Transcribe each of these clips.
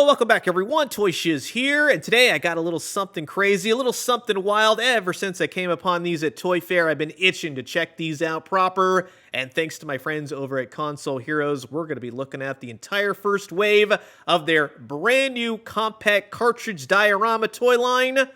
welcome back everyone, Toy Shiz here, and today I got a little something crazy, a little something wild. Ever since I came upon these at Toy Fair, I've been itching to check these out proper, and thanks to my friends over at Console Heroes, we're going to be looking at the entire first wave of their brand new compact cartridge diorama toy line,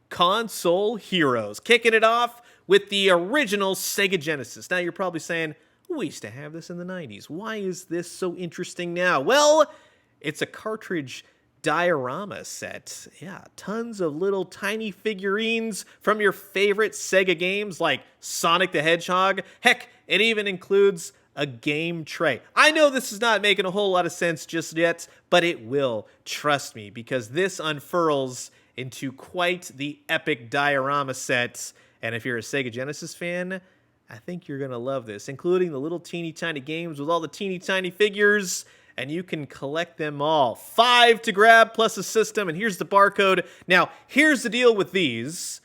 Console Heroes. Kicking it off with the original Sega Genesis. Now you're probably saying, we used to have this in the 90s. Why is this so interesting now? Well, it's a cartridge diorama set. Yeah, tons of little tiny figurines from your favorite Sega games like Sonic the Hedgehog. Heck, it even includes a game tray. I know this is not making a whole lot of sense just yet, but it will, trust me, because this unfurls into quite the epic diorama set. And if you're a Sega Genesis fan, I think you're going to love this, including the little teeny tiny games with all the teeny tiny figures, and you can collect them all. 5 to grab plus a system, and here's the barcode. Now, here's the deal with these.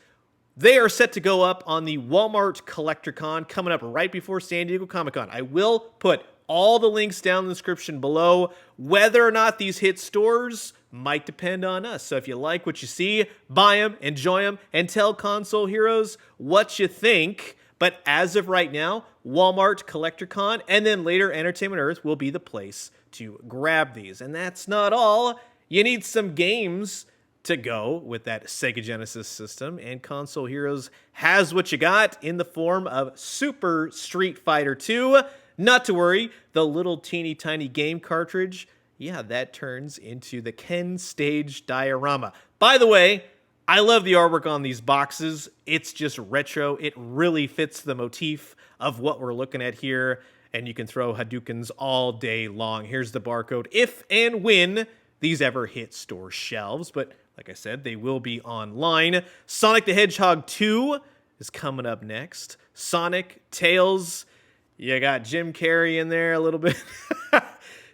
They are set to go up on the Walmart Collector Con coming up right before San Diego Comic-Con. I will put all the links down in the description below. Whether or not these hit stores might depend on us. So if you like what you see, buy them, enjoy them, and tell Console Heroes what you think. But as of right now, Walmart Collector Con and then later Entertainment Earth will be the place to grab these. And that's not all. You need some games to go with that Sega Genesis system, and Console Heroes has what you got in the form of Super Street Fighter 2. Not to worry, the little teeny tiny game cartridge, yeah, that turns into the Ken Stage Diorama. By the way, I love the artwork on these boxes. It's just retro. It really fits the motif of what we're looking at here, and you can throw Hadoukens all day long. Here's the barcode if and when these ever hit store shelves, but like I said, they will be online. Sonic the Hedgehog 2 is coming up next. Sonic, Tails, you got Jim Carrey in there a little bit.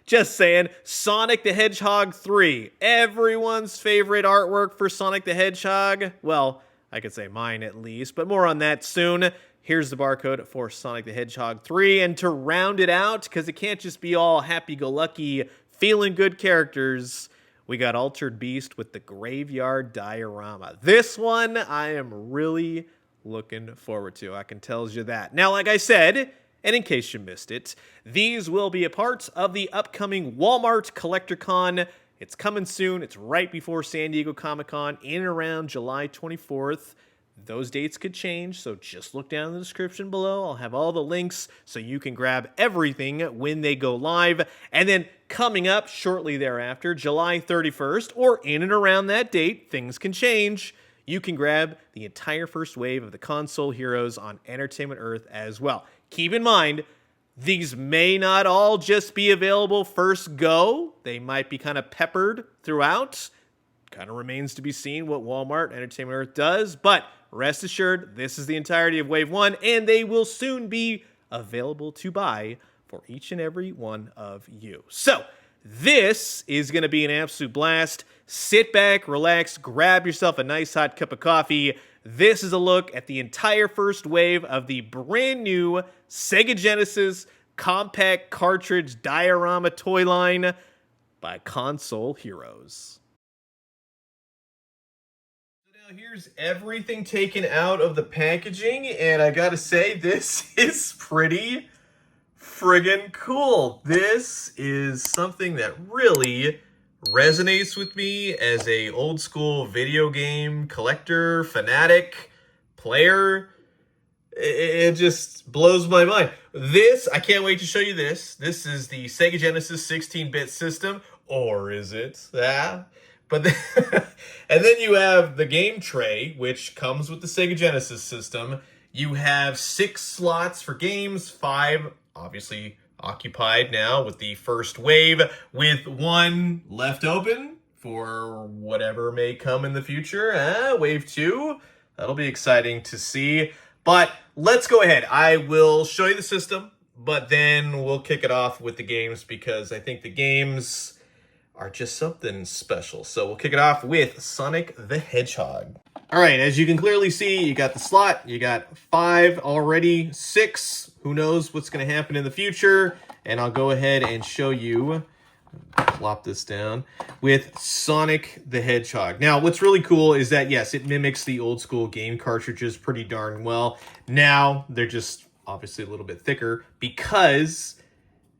Just saying. Sonic the Hedgehog 3. Everyone's favorite artwork for Sonic the Hedgehog. Well, I could say mine at least, but more on that soon. Here's the barcode for Sonic the Hedgehog 3. And to round it out, because it can't just be all happy-go-lucky, feeling good characters, we got Altered Beast with the Graveyard Diorama. This one I am really looking forward to. I can tell you that. Now, like I said, and in case you missed it, these will be a part of the upcoming Walmart Collector Con. It's coming soon. It's right before San Diego Comic-Con in and around July 24th. Those dates could change, so just look down in the description below. I'll have all the links so you can grab everything when they go live. And then coming up shortly thereafter, July 31st, or in and around that date, things can change. You can grab the entire first wave of the Console Heroes on Entertainment Earth as well. Keep in mind, these may not all just be available first go. They might be kind of peppered throughout. Kind of remains to be seen what Walmart Entertainment Earth does, but rest assured, this is the entirety of Wave 1, and they will soon be available to buy for each and every one of you. So, this is going to be an absolute blast. Sit back, relax, grab yourself a nice hot cup of coffee. This is a look at the entire first wave of the brand new Sega Genesis compact cartridge diorama toy line by Console Heroes. Here's everything taken out of the packaging, and I gotta say, this is pretty friggin' cool. This is something that really resonates with me as a old school video game collector, fanatic, player. It just blows my mind. This, I can't wait to show you this. This is the Sega Genesis 16-bit system, or is it? Yeah. But then, and then you have the game tray, which comes with the Sega Genesis system. You have 6 slots for games, 5 obviously occupied now with the first wave, with 1 left open for whatever may come in the future. Wave 2, that'll be exciting to see. But let's go ahead. I will show you the system, but then we'll kick it off with the games, because I think the games are just something special. So we'll kick it off with Sonic the Hedgehog. All right, as you can clearly see, you got the slot. You got 5 already, 6. Who knows what's going to happen in the future? And I'll go ahead and show you Plop this down with Sonic the Hedgehog. Now, what's really cool is that, yes, it mimics the old school game cartridges pretty darn well. Now, they're just obviously a little bit thicker because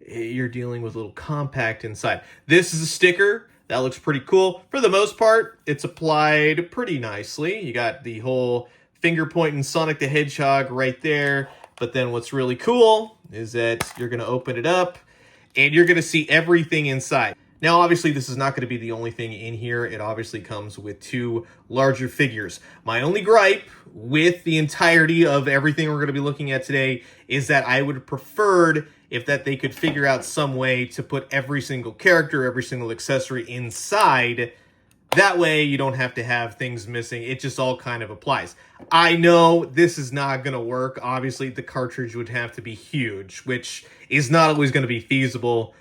you're dealing with a little compact inside. This is a sticker. That looks pretty cool. For the most part, it's applied pretty nicely. You got the whole finger pointing Sonic the Hedgehog right there. But then what's really cool is that you're going to open it up and you're going to see everything inside. Now, obviously, this is not going to be the only thing in here. It obviously comes with 2 larger figures. My only gripe with the entirety of everything we're going to be looking at today is that I would have preferred if that they could figure out some way to put every single character, every single accessory inside. That way, you don't have to have things missing. It just all kind of applies. I know this is not going to work. Obviously, the cartridge would have to be huge, which is not always going to be feasible.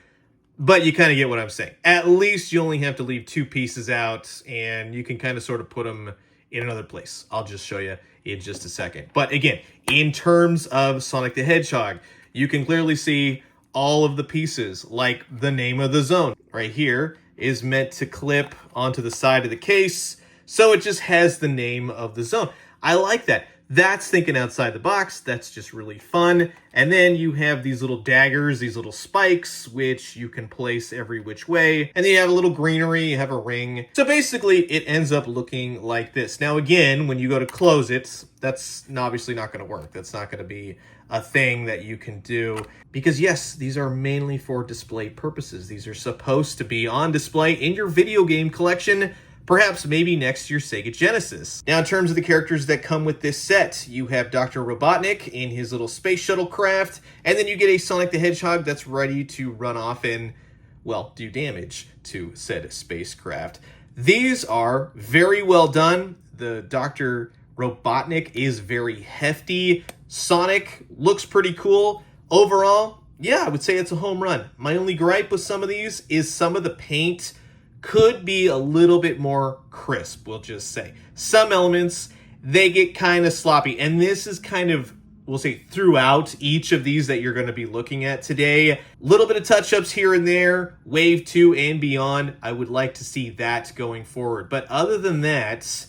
But you kind of get what I'm saying. At least you only have to leave 2 pieces out, and you can kind of sort of put them in another place. I'll just show you in just a second. But again, in terms of Sonic the Hedgehog, you can clearly see all of the pieces, like the name of the zone. Right here is meant to clip onto the side of the case, so it just has the name of the zone. I like that. That's thinking outside the box. That's just really fun. And then you have these little daggers, these little spikes, which you can place every which way. And then you have a little greenery, you have a ring. So basically, it ends up looking like this. Now, again, when you go to close it, that's obviously not going to work. That's not going to be a thing that you can do. Because yes, these are mainly for display purposes. These are supposed to be on display in your video game collection, perhaps maybe next to your Sega Genesis. Now, in terms of the characters that come with this set, you have Dr. Robotnik in his little space shuttle craft, and then you get a Sonic the Hedgehog that's ready to run off and, well, do damage to said spacecraft. These are very well done. The Dr. Robotnik is very hefty. Sonic looks pretty cool. Overall, yeah, I would say it's a home run. My only gripe with some of these is some of the paint could be a little bit more crisp, we'll just say. Some elements, they get kind of sloppy. And this is kind of, we'll say, throughout each of these that you're going to be looking at today. A little bit of touch-ups here and there, Wave 2 and beyond. I would like to see that going forward. But other than that,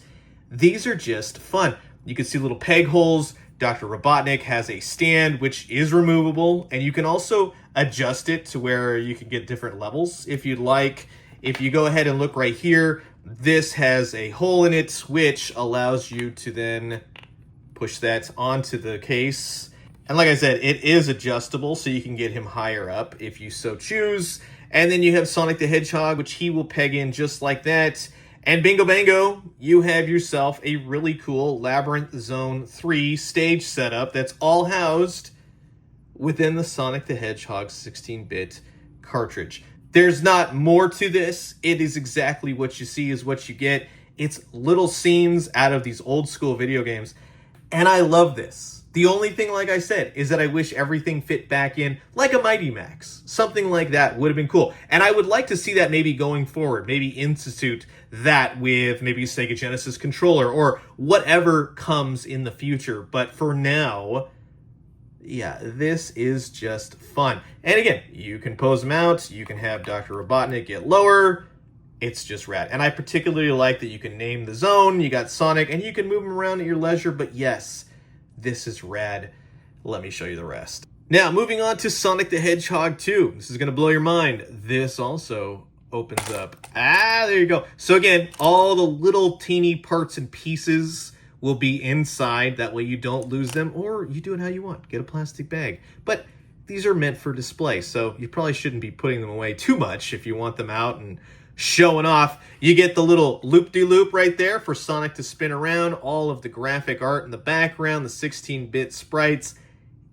these are just fun. You can see little peg holes. Dr. Robotnik has a stand, which is removable. And you can also adjust it to where you can get different levels if you'd like. If you go ahead and look right here, this has a hole in it, which allows you to then push that onto the case. And like I said, it is adjustable, so you can get him higher up if you so choose. And then you have Sonic the Hedgehog, which he will peg in just like that. And bingo bango, you have yourself a really cool Labyrinth Zone 3 stage setup that's all housed within the Sonic the Hedgehog 16-bit cartridge. There's not more to this. It is exactly what you see is what you get. It's little scenes out of these old school video games. And I love this. The only thing, like I said, is that I wish everything fit back in like a Mighty Max. Something like that would have been cool. And I would like to see that maybe going forward. Maybe institute that with maybe a Sega Genesis controller or whatever comes in the future. But for now, yeah, this is just fun. And again, you can pose them out. You can have Dr. Robotnik get lower. It's just rad. And I particularly like that you can name the zone. You got Sonic, and you can move him around at your leisure. But yes, this is rad. Let me show you the rest. Now, moving on to Sonic the Hedgehog 2. This is going to blow your mind. This also opens up. There you go. So again, all the little teeny parts and pieces will be inside. That way you don't lose them, or you do it how you want. Get a plastic bag. But these are meant for display, so you probably shouldn't be putting them away too much if you want them out and showing off. You get the little loop-de-loop right there for Sonic to spin around, all of the graphic art in the background, the 16-bit sprites.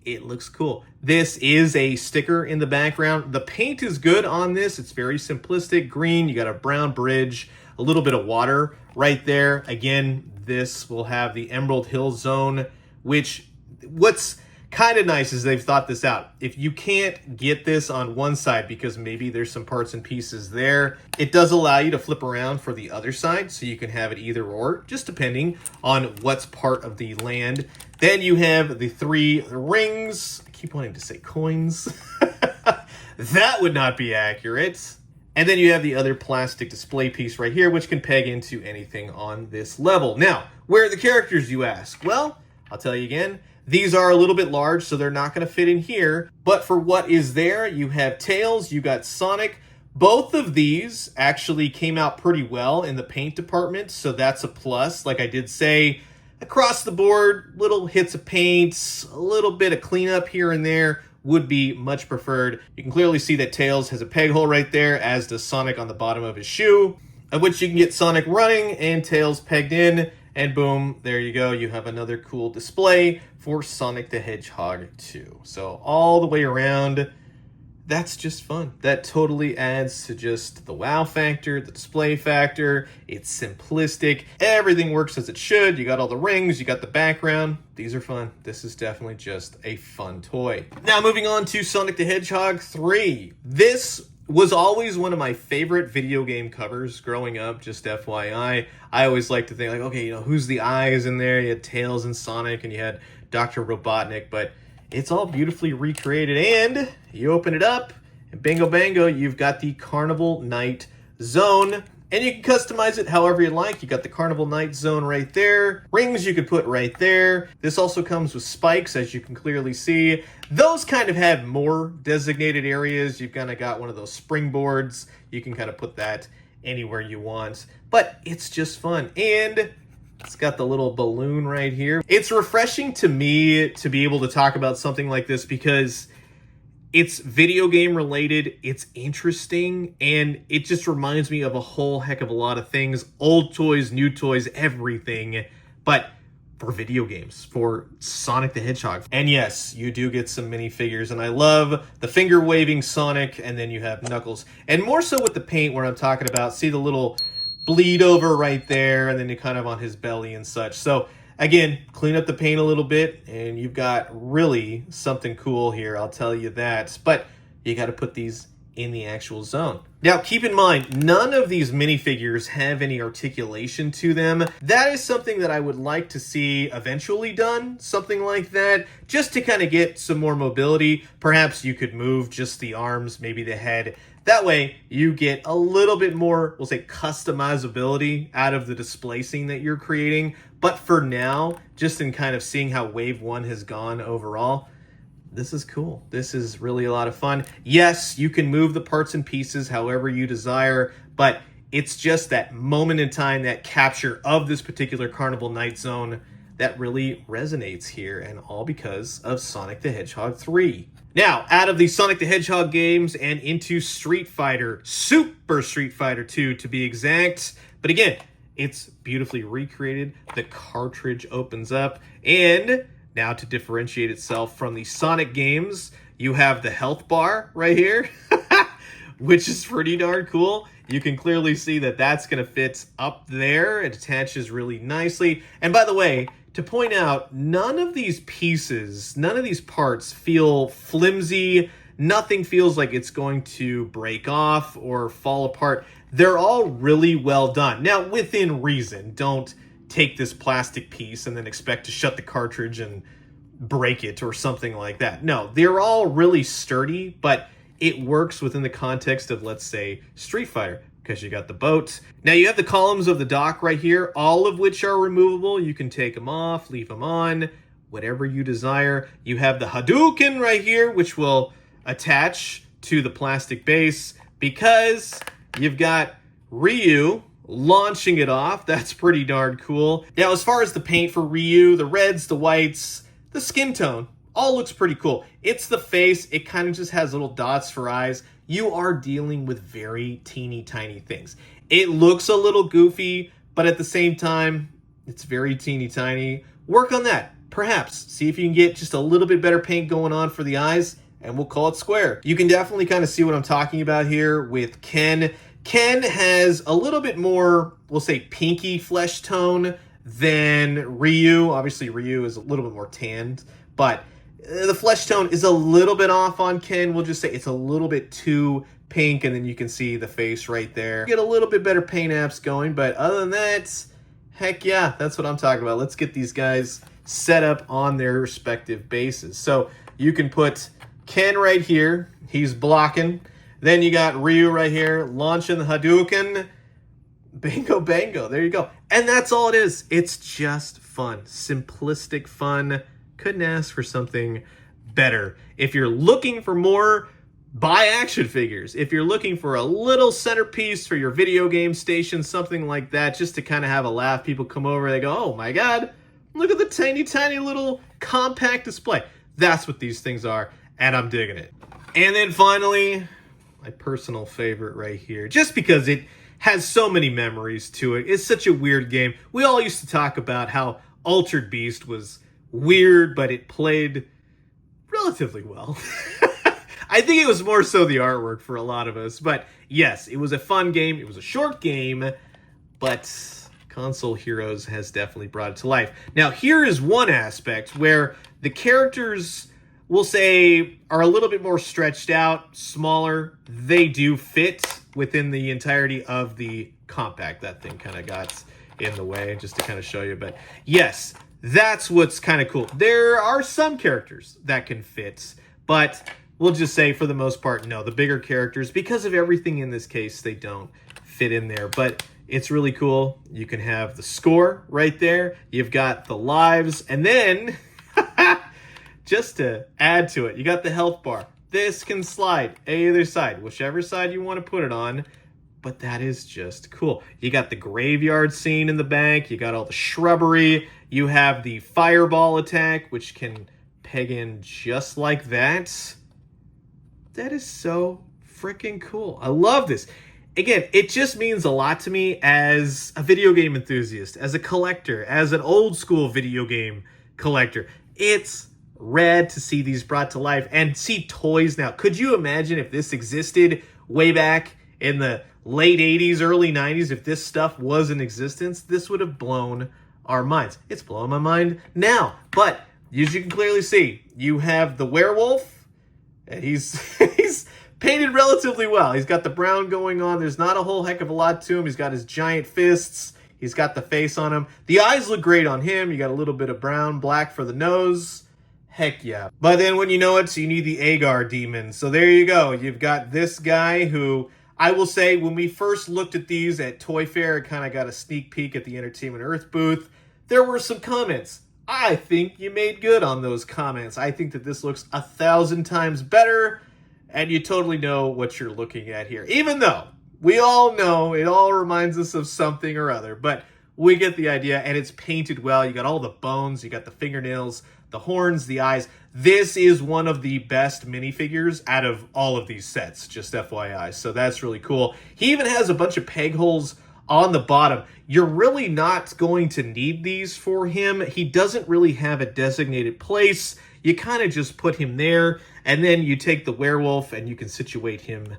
It looks cool. This is a sticker in the background. The paint is good on this. It's very simplistic. Green, you got a brown bridge, a little bit of water right there. Again, this will have the Emerald Hill Zone, which what's kind of nice is they've thought this out. If you can't get this on one side because maybe there's some parts and pieces there, it does allow you to flip around for the other side, so you can have it either or, just depending on what's part of the land. Then you have the 3 rings. I keep wanting to say coins. That would not be accurate. And then you have the other plastic display piece right here, which can peg into anything on this level. Now, where are the characters, you ask? Well, I'll tell you again. These are a little bit large, so they're not going to fit in here. But for what is there, you have Tails, you got Sonic. Both of these actually came out pretty well in the paint department, so that's a plus. Like I did say, across the board, little hits of paint, a little bit of cleanup here and there would be much preferred. You can clearly see that Tails has a peg hole right there, as does Sonic on the bottom of his shoe, of which you can get Sonic running and Tails pegged in, and boom, there you go. You have another cool display for Sonic the Hedgehog 2. So all the way around, that's just fun. That totally adds to just the wow factor, the display factor. It's simplistic. Everything works as it should. You got all the rings, you got the background. These are fun. This is definitely just a fun toy. Now moving on to Sonic the Hedgehog 3. This was always one of my favorite video game covers growing up, just FYI. I always like to think like, okay, who's the eyes in there? You had Tails and Sonic and you had Dr. Robotnik, but it's all beautifully recreated, and you open it up, and bingo bango, you've got the Carnival Night Zone, and you can customize it however you like. You got the Carnival Night Zone right there. Rings you could put right there. This also comes with spikes, as you can clearly see. Those kind of have more designated areas. You've kind of got one of those springboards. You can kind of put that anywhere you want, but it's just fun. And it's got the little balloon right here. It's refreshing to me to be able to talk about something like this because it's video game related, it's interesting, and it just reminds me of a whole heck of a lot of things. Old toys, new toys, everything. But for video games, for Sonic the Hedgehog. And yes, you do get some minifigures, and I love the finger-waving Sonic, and then you have Knuckles. And more so with the paint where I'm talking about, see the little bleed over right there, and then you kind of on his belly and such. So again, clean up the paint a little bit, and you've got really something cool here, I'll tell you that. But you got to put these in the actual zone. Now, keep in mind, none of these minifigures have any articulation to them. That is something that I would like to see eventually done, something like that, just to kind of get some more mobility. Perhaps you could move just the arms, maybe the head. That way, you get a little bit more, we'll say, customizability out of the display scene that you're creating. But for now, just in kind of seeing how Wave 1 has gone overall, this is cool. This is really a lot of fun. Yes, you can move the parts and pieces however you desire, but it's just that moment in time, that capture of this particular Carnival Night Zone that really resonates here, and all because of Sonic the Hedgehog 3. Now, out of the Sonic the Hedgehog games and into Street Fighter, Super Street Fighter 2 to be exact. But again, it's beautifully recreated. The cartridge opens up, and now to differentiate itself from the Sonic games, you have the health bar right here, which is pretty darn cool. You can clearly see that that's going to fit up there. It attaches really nicely. And by the way, to point out, none of these pieces, none of these parts feel flimsy. Nothing feels like it's going to break off or fall apart. They're all really well done. Now, within reason. Don't take this plastic piece and then expect to shut the cartridge and break it or something like that. No, they're all really sturdy, but it works within the context of, let's say, Street Fighter, because you got the boat. Now you have the columns of the dock right here, all of which are removable. You can take them off, leave them on, whatever you desire. You have the Hadouken right here, which will attach to the plastic base because you've got Ryu launching it off. That's pretty darn cool. Now, as far as the paint for Ryu, the reds, the whites, the skin tone, all looks pretty cool. It's the face. It kind of just has little dots for eyes. You are dealing with very teeny tiny things. It looks a little goofy, but at the same time, it's very teeny tiny. Work on that, perhaps. See if you can get just a little bit better paint going on for the eyes, and we'll call it square. You can definitely kind of see what I'm talking about here with Ken. Ken has a little bit more, we'll say, pinky flesh tone than Ryu. Obviously, Ryu is a little bit more tanned, but the flesh tone is a little bit off on Ken. We'll just say it's a little bit too pink, and then you can see the face right there. Get a little bit better paint apps going, but other than that, heck yeah, that's what I'm talking about. Let's get these guys set up on their respective bases. So you can put Ken right here. He's blocking. Then you got Ryu right here, launching the Hadouken. Bingo bango, there you go. And that's all it is. It's just fun, simplistic fun. Couldn't ask for something better. If you're looking for more, buy action figures. If you're looking for a little centerpiece for your video game station, something like that, just to kind of have a laugh, people come over, they go, oh my god, look at the tiny, tiny little compact display. That's what these things are, and I'm digging it. And then finally, my personal favorite right here, just because it has so many memories to it. It's such a weird game. We all used to talk about how Altered Beast was weird, but it played relatively well. I think it was more so the artwork for a lot of us. But yes, it was a fun game. It was a short game, but Console Heroes has definitely brought it to life. Now, here is one aspect where the characters, we'll say, are a little bit more stretched out, smaller. They do fit within the entirety of the compact. That thing kind of got in the way just to kind of show you. But yes, that's what's kind of cool. There are some characters that can fit, but we'll just say for the most part, no. The bigger characters, because of everything in this case, they don't fit in there. But it's really cool. You can have the score right there. You've got the lives. And then, just to add to it, you got the health bar. This can slide either side, whichever side you want to put it on. But that is just cool. You got the graveyard scene in the back. You got all the shrubbery. You have the fireball attack, which can peg in just like that. That is so freaking cool. I love this. Again, it just means a lot to me as a video game enthusiast, as a collector, as an old school video game collector. It's rad to see these brought to life and see toys now. Could you imagine if this existed way back in the late 80s, early 90s? If this stuff was in existence, this would have blown our minds. It's blowing my mind now. But as you can clearly see, you have the werewolf, and he's painted relatively well. He's got the brown going on. There's not a whole heck of a lot to him. He's got his giant fists. He's got the face on him. The eyes look great on him. You got a little bit of brown, black for the nose. Heck yeah. But then when you know it, so you need the Agar demon. So there you go. You've got this guy who, I will say, when we first looked at these at Toy Fair, it kind of got a sneak peek at the Entertainment Earth booth. There were some comments. I think you made good on those comments. I think that this looks 1,000 times better, and you totally know what you're looking at here. Even though we all know it all reminds us of something or other, but we get the idea, and it's painted well. You got all the bones, you got the fingernails, the horns, the eyes. This is one of the best minifigures out of all of these sets, just FYI. So that's really cool. He even has a bunch of peg holes on the bottom. You're really not going to need these for him. He doesn't really have a designated place. You kind of just put him there, and then you take the werewolf and you can situate him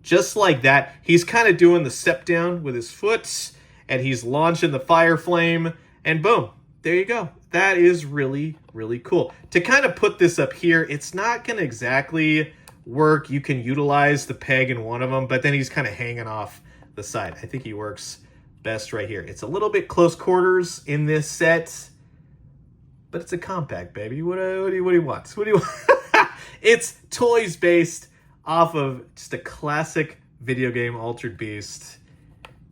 just like that. He's kind of doing the step down with his foot, and he's launching the fire flame, and boom, there you go. That is really, really cool. To kind of put this up here, it's not going to exactly work. You can utilize the peg in one of them, but then he's kind of hanging off the side. I think he works best right here. It's a little bit close quarters in this set, but it's a compact, baby. What do you want? What do you want? It's toys based off of just a classic video game, Altered Beast.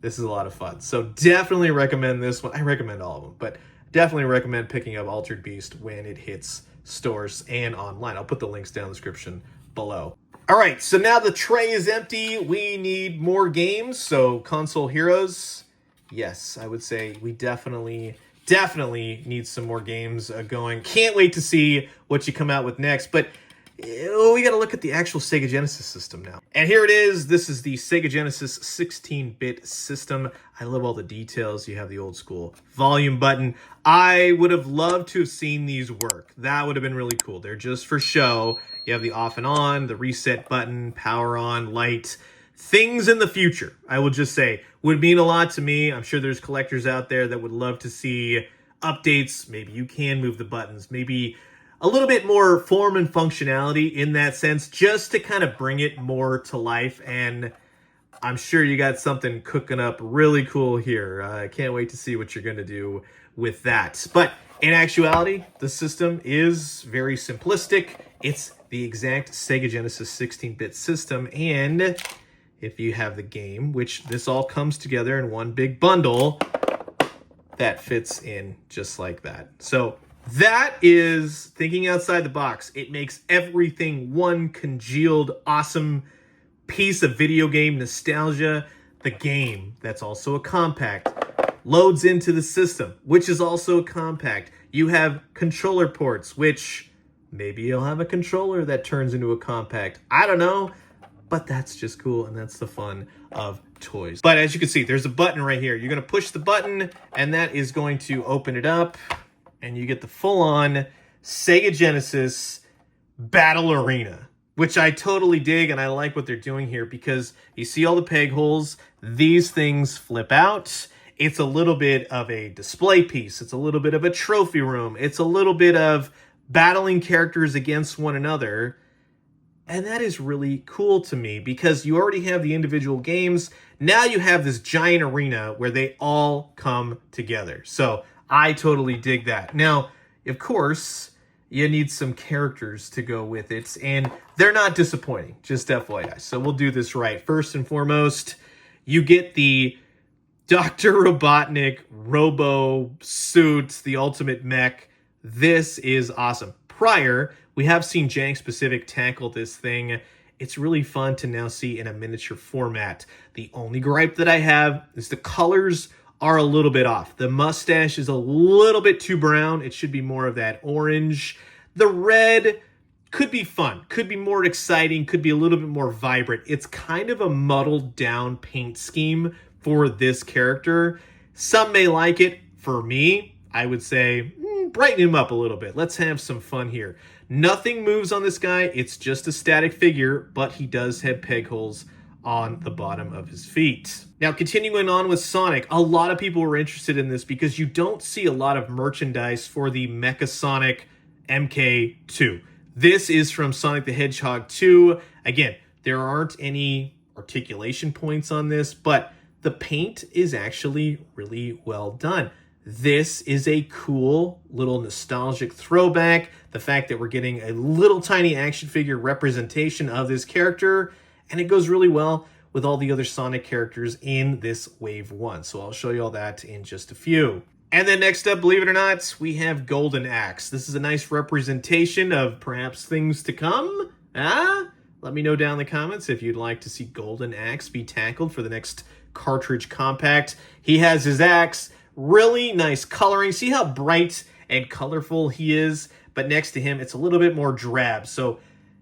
This is a lot of fun. So definitely recommend this one. I recommend all of them, but definitely recommend picking up Altered Beast when it hits stores and online. I'll put the links down in the description below. All right, so now the tray is empty. We need more games. So Console Heroes, yes, I would say we definitely need some more games going. Can't wait to see what you come out with next. But we got to look at the actual Sega Genesis system now. And here it is. This is the Sega Genesis 16-bit system. I love all the details. You have the old school volume button. I would have loved to have seen these work. That would have been really cool. They're just for show. You have the off and on, the reset button, power on, light. Things in the future, I will just say, would mean a lot to me. I'm sure there's collectors out there that would love to see updates. Maybe you can move the buttons. Maybe a little bit more form and functionality in that sense, just to kind of bring it more to life. And I'm sure you got something cooking up really cool here. I can't wait to see what you're going to do with that. But In actuality, the system is very simplistic. It's the exact Sega Genesis 16-bit system, and if you have the game, which this all comes together in one big bundle, that fits in just like that. So that is thinking outside the box. It makes everything one congealed, awesome piece of video game nostalgia. The game, that's also a compact, loads into the system, which is also a compact. You have controller ports, which maybe you'll have a controller that turns into a compact. I don't know, but that's just cool, and that's the fun of toys. But as you can see, there's a button right here. You're going to push the button, and that is going to open it up, and you get the full-on Sega Genesis Battle Arena, which I totally dig, and I like what they're doing here because you see all the peg holes. These things flip out. It's a little bit of a display piece. It's a little bit of a trophy room. It's a little bit of battling characters against one another. And that is really cool to me because you already have the individual games. Now you have this giant arena where they all come together. So I totally dig that. Now, of course, you need some characters to go with it, and they're not disappointing, just FYI. So we'll do this right. First and foremost, you get the Dr. Robotnik Robo suit, the ultimate mech. This is awesome. Prior, we have seen Jank Specific tackle this thing. It's really fun to now see in a miniature format. The only gripe that I have is the colors are a little bit off. The mustache is a little bit too brown. It should be more of that orange. The red could be fun, could be more exciting, could be a little bit more vibrant. It's kind of a muddled down paint scheme for this character. Some may like it. For me, I would say brighten him up a little bit. Let's have some fun here. Nothing moves on this guy. It's just a static figure, but he does have peg holes on the bottom of his feet. Now, continuing on with Sonic, a lot of people were interested in this because you don't see a lot of merchandise for the Mecha Sonic MK2. This is from Sonic the Hedgehog 2. Again, there aren't any articulation points on this, but the paint is actually really well done. This is a cool little nostalgic throwback. The fact that we're getting a little tiny action figure representation of this character, and it goes really well with all the other Sonic characters in this Wave 1. So I'll show you all that in just a few. And then next up, believe it or not, we have Golden Axe. This is a nice representation of perhaps things to come. Let me know down in the comments if you'd like to see Golden Axe be tackled for the next Cartridge compact. He has his axe. Really nice coloring. See how bright and colorful he is? But next to him, it's a little bit more drab. So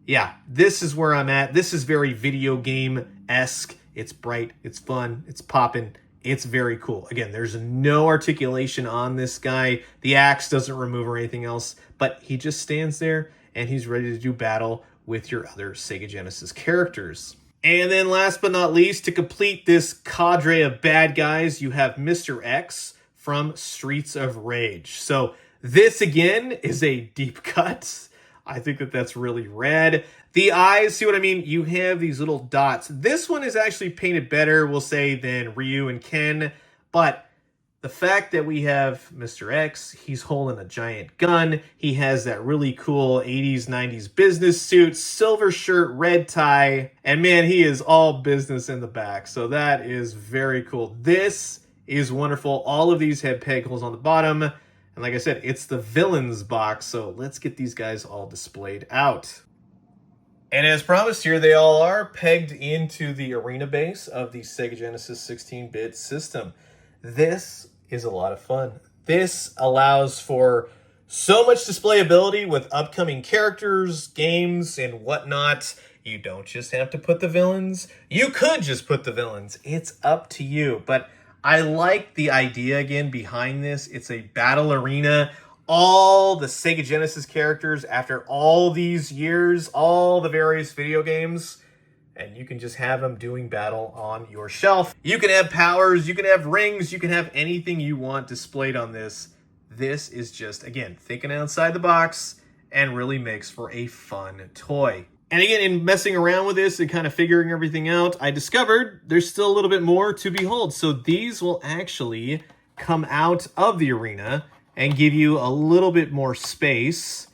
yeah, this is where I'm at. This is very video game-esque. It's bright, it's fun, it's popping. It's very cool. Again, there's no articulation on this guy. The axe doesn't remove or anything else, but he just stands there and he's ready to do battle with your other Sega Genesis characters. And then last but not least, to complete this cadre of bad guys, you have Mr. X from Streets of Rage. So this, again, is a deep cut. I think that that's really rad. The eyes, see what I mean? You have these little dots. This one is actually painted better, we'll say, than Ryu and Ken. But the fact that we have Mr. X, he's holding a giant gun. He has that really cool 80s, 90s business suit, silver shirt, red tie. And man, he is all business in the back. So that is very cool. This is wonderful. All of these have peg holes on the bottom. And like I said, it's the villains box. So let's get these guys all displayed out. And as promised here, they all are pegged into the arena base of the Sega Genesis 16-bit system. This is a lot of fun. This allows for so much displayability with upcoming characters, games, and whatnot. You don't just have to put the villains. You could just put the villains. It's up to you. But I like the idea, again, behind this. It's a battle arena. All the Sega Genesis characters after all these years, all the various video games, and you can just have them doing battle on your shelf. You can have powers, you can have rings, you can have anything you want displayed on this. This is just, again, thinking outside the box and really makes for a fun toy. And again, in messing around with this and kind of figuring everything out, I discovered there's still a little bit more to behold. So these will actually come out of the arena and give you a little bit more space.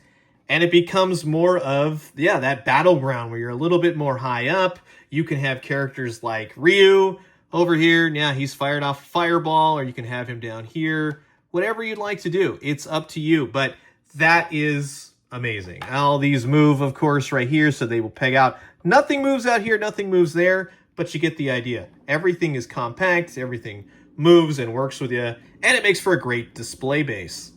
And it becomes more of, yeah, that battleground where you're a little bit more high up. You can have characters like Ryu over here. Yeah, he's fired off a fireball, or you can have him down here. Whatever you'd like to do, it's up to you. But that is amazing. All these move, of course, right here, so they will peg out. Nothing moves out here, nothing moves there, but you get the idea. Everything is compact, everything moves and works with you, and it makes for a great display base.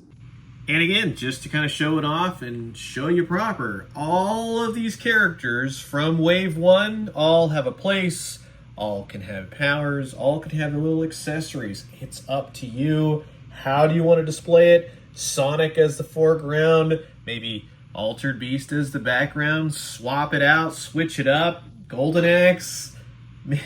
And again, just to kind of show it off and show you proper, all of these characters from Wave 1 all have a place, all can have powers, all can have their little accessories. It's up to you. How do you want to display it? Sonic as the foreground, maybe Altered Beast as the background, swap it out, switch it up, Golden Axe,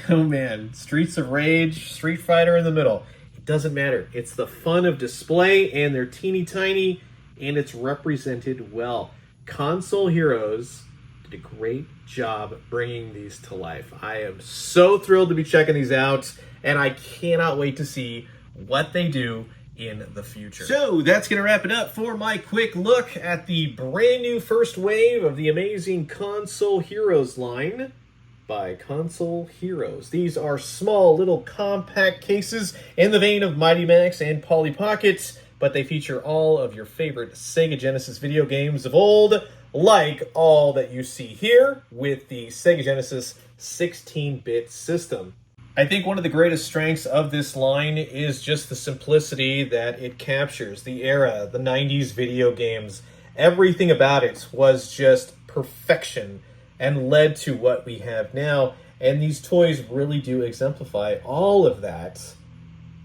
oh man, Streets of Rage, Street Fighter in the middle. It doesn't matter. It's the fun of display, and they're teeny tiny, and it's represented well. Console Heroes did a great job bringing these to life. I am so thrilled to be checking these out, and I cannot wait to see what they do in the future. So that's going to wrap it up for my quick look at the brand new first wave of the amazing Console Heroes line by Console Heroes. These are small little compact cases in the vein of Mighty Max and Polly Pockets, but they feature all of your favorite Sega Genesis video games of old, like all that you see here with the Sega Genesis 16-bit system. I think one of the greatest strengths of this line is just the simplicity that it captures. The era, the 90s video games, everything about it was just perfection and led to what we have now. And these toys really do exemplify all of that.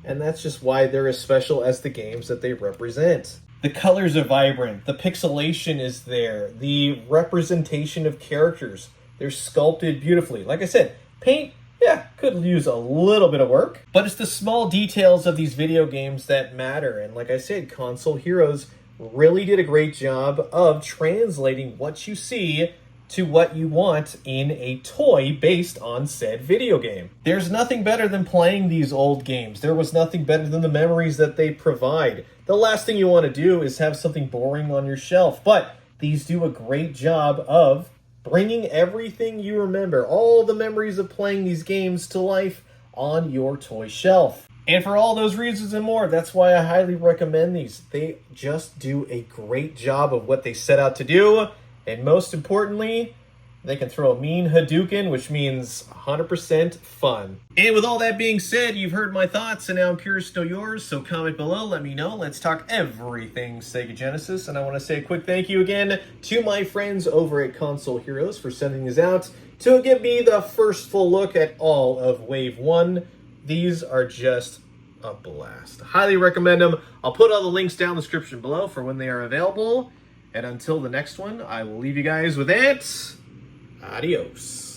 And that's just why they're as special as the games that they represent. The colors are vibrant, the pixelation is there, the representation of characters, they're sculpted beautifully. Like I said, paint, yeah, could use a little bit of work, but it's the small details of these video games that matter. And like I said, Console Heroes really did a great job of translating what you see to what you want in a toy based on said video game. There's nothing better than playing these old games. There was nothing better than the memories that they provide. The last thing you want to do is have something boring on your shelf, but these do a great job of bringing everything you remember, all the memories of playing these games to life on your toy shelf. And for all those reasons and more, that's why I highly recommend these. They just do a great job of what they set out to do. And most importantly, they can throw a mean Hadouken, which means 100% fun. And with all that being said, you've heard my thoughts, and now I'm curious to know yours, so comment below, let me know. Let's talk everything Sega Genesis. And I want to say a quick thank you again to my friends over at Console Heroes for sending these out to give me the first full look at all of Wave 1. These are just a blast. Highly recommend them. I'll put all the links down in the description below for when they are available. And until the next one, I will leave you guys with that. Adios.